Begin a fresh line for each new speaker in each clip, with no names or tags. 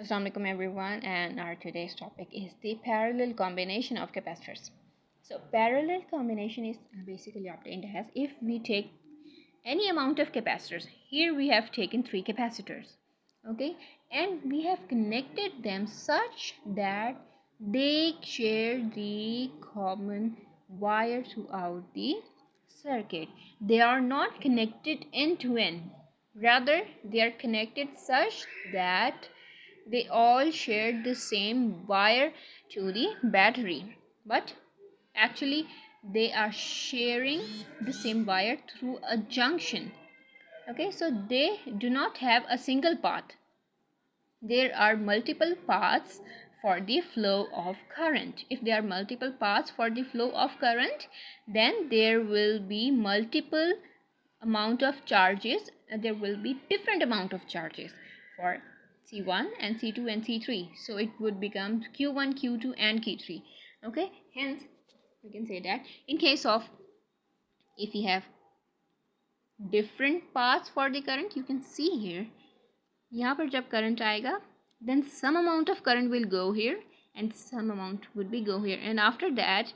Assalamu alaikum everyone, and our today's topic is the parallel combination of capacitors. So parallel combination is basically obtained as if we take any amount of capacitors. Here we have taken 3 capacitors, okay, and we have connected them such that they share the common wire throughout the circuit. They are not connected end to end, rather they are connected such that they all shared the same wire to the battery, but actually they are sharing the same wire through a junction. Okay, so they do not have a single path. There are multiple paths for the flow of current. If there are multiple paths for the flow of current, then there will be multiple amount of charges. There will be different amount of charges for C1 and C2 and C3. So it would become Q1, Q2 and Q3. Okay, hence we can say that in case of if we have different paths for the current, you can see here यहाँ पर जब current आएगा, then some amount of current will go here and some amount would be go here, and after that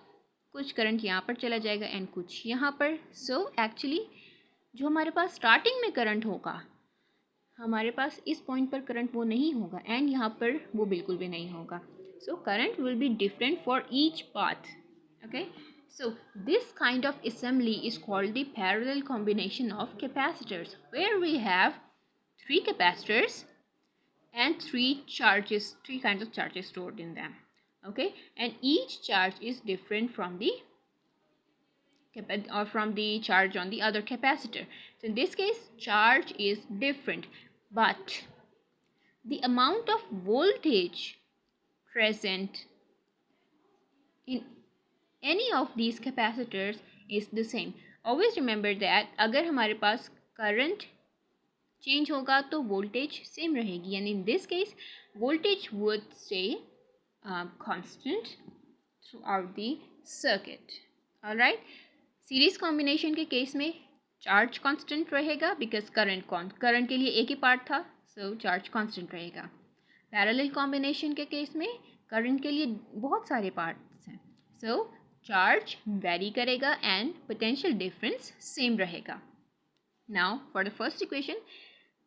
कुछ current यहाँ पर चला जाएगा and कुछ यहाँ पर. So actually जो हमारे पास स्टार्टिंग में करंट होगा, हमारे पास इस पॉइंट पर करंट वो नहीं होगा एंड यहाँ पर वो बिल्कुल भी नहीं होगा. So current will be different for each path. Okay, so this kind of assembly is called the parallel combination of capacitors, where we have 3 capacitors and 3 kinds of charges stored in them. Okay, and each charge is different from the charge on the other capacitor. So in this case charge is different, but the amount of voltage present in any of these capacitors is the same. Always remember that अगर हमारे पास current change होगा तो voltage same रहेगी, and in this case voltage would stay constant throughout the circuit. Alright, series combination के case में charge constant रहेगा because current के लिए एक ही पार्ट था, सो चार्ज कांस्टेंट रहेगा. पैरेलल कॉम्बिनेशन के केस में करंट के लिए बहुत सारे पार्ट्स हैं, सो चार्ज वेरी करेगा एंड पोटेंशियल डिफरेंस सेम रहेगा. Now for the first equation,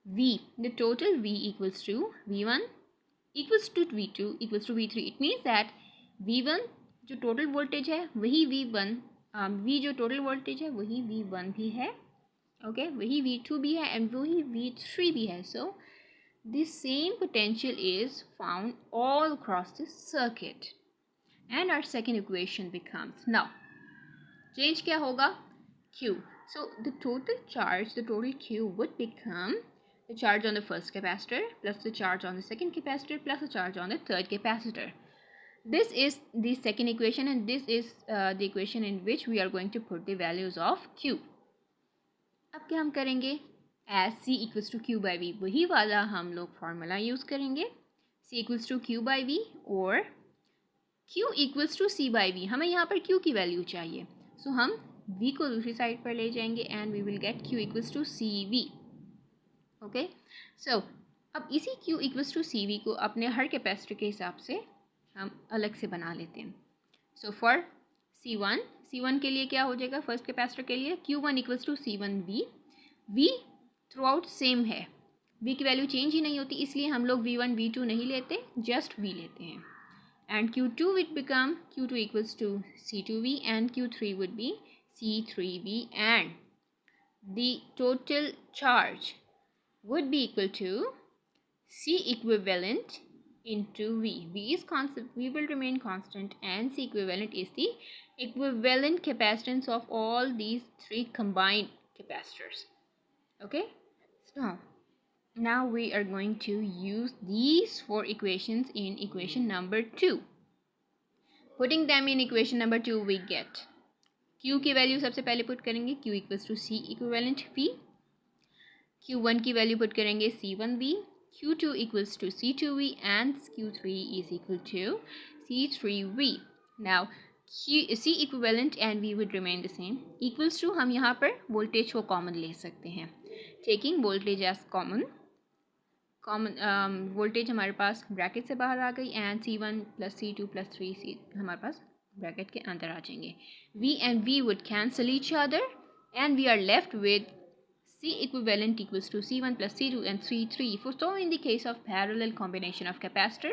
V, the total V equals to V1 equals to V2 equals to V3. It means that V1 जो total voltage है वही V1, V जो total voltage है वही V1 भी है, okay, वही V2 भी है एंड वही V3 भी है. So this same potential is found all across this circuit and our second equation becomes, now change क्या होगा, Q. So the total charge, the total Q would become the charge on the first capacitor plus the charge on the second capacitor plus the charge on the third capacitor. This is the second equation and this is the equation in which we are going to put the values of Q. अब क्या हम करेंगे, as C equals to Q by V, वही वाला हम लोग formula use करेंगे. C equals to Q by V और Q equals to C by V. हमें यहाँ पर Q की वैल्यू चाहिए, सो हम V को दूसरी साइड पर ले जाएंगे and we will get Q equals to CV. Okay, so अब इसी Q equals to CV को अपने हर कैपेसिटर के हिसाब से हम अलग से बना लेते हैं. सो फॉर C1 के लिए क्या हो जाएगा, फर्स्ट कैपेसिटर के लिए Q1 equals to C1V. V throughout same है, V की वैल्यू चेंज ही नहीं होती, इसलिए हम लोग V1 V2 नहीं लेते, जस्ट V लेते हैं. And Q2 will become Q2 equals to C2V and Q3 would be C3V and the total charge would be equal to C equivalent into V. V is constant, V will remain constant, and C equivalent is the equivalent capacitance of all these 3 combined capacitors. Okay, so now we are going to use these 4 equations in equation number 2. Putting them in equation number 2, we get Q की value सबसे पहले put करेंगे, Q equals to C equivalent V. Q1 की value put करेंगे C1V. Q2 equals to C2V and Q3 is equal to C3V. Now C equivalent and V would remain the same. Equals to हम यहाँ पर voltage को common ले सकते हैं. Taking voltage as common, common voltage हमारे पास bracket से बाहर आ गई and C1 plus C2 plus 3 हमारे पास ब्रैकेट के अंदर आ जाएंगे. V and V would cancel each other and we are left with C equivalent equals to C1 plus C2 and C3. So in the case of parallel combination of capacitor,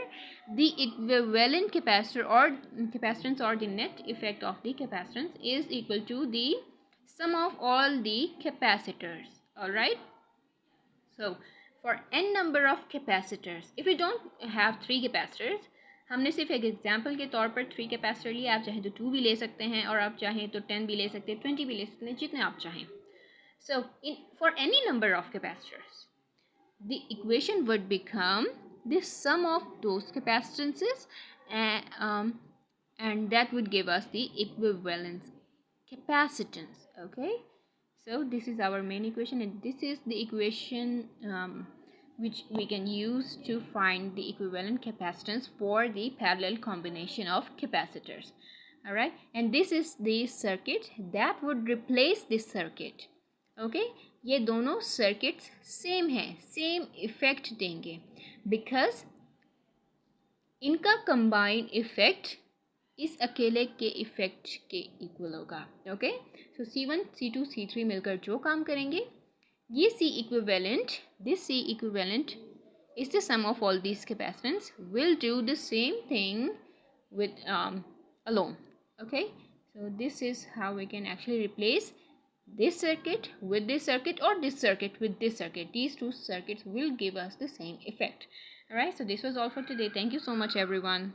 the equivalent capacitor or capacitance or the net effect of the capacitance is equal to the sum of all the capacitors. Alright. So for n number of capacitors, if you don't have 3 capacitors, हमने सिर्फ एक example के तौर पर 3 capacitor लिए. आप चाहें तो 2 भी ले सकते हैं और आप चाहें तो 10 भी ले सकते हैं, 20 भी ले सकते हैं, जितने आप चाहें. So for any number of capacitors, the equation would become the sum of those capacitances and that would give us the equivalence capacitance. Okay, so this is our main equation and this is the equation which we can use to find the equivalent capacitance for the parallel combination of capacitors. Alright, and this is the circuit that would replace this circuit. Okay ये दोनों circuits same है, same effect देंगे because इनका combined effect इस अकेले के effect के equal होगा. ओके, सो C1 C2 C3 मिलकर जो काम करेंगे, ये C equivalent, this C equivalent is the sum of all these capacitance will do the same thing with alone. Okay, so this is how we can actually replace this circuit with this circuit or this circuit with this circuit. These two circuits will give us the same effect. Alright, so this was all for today. Thank you so much everyone.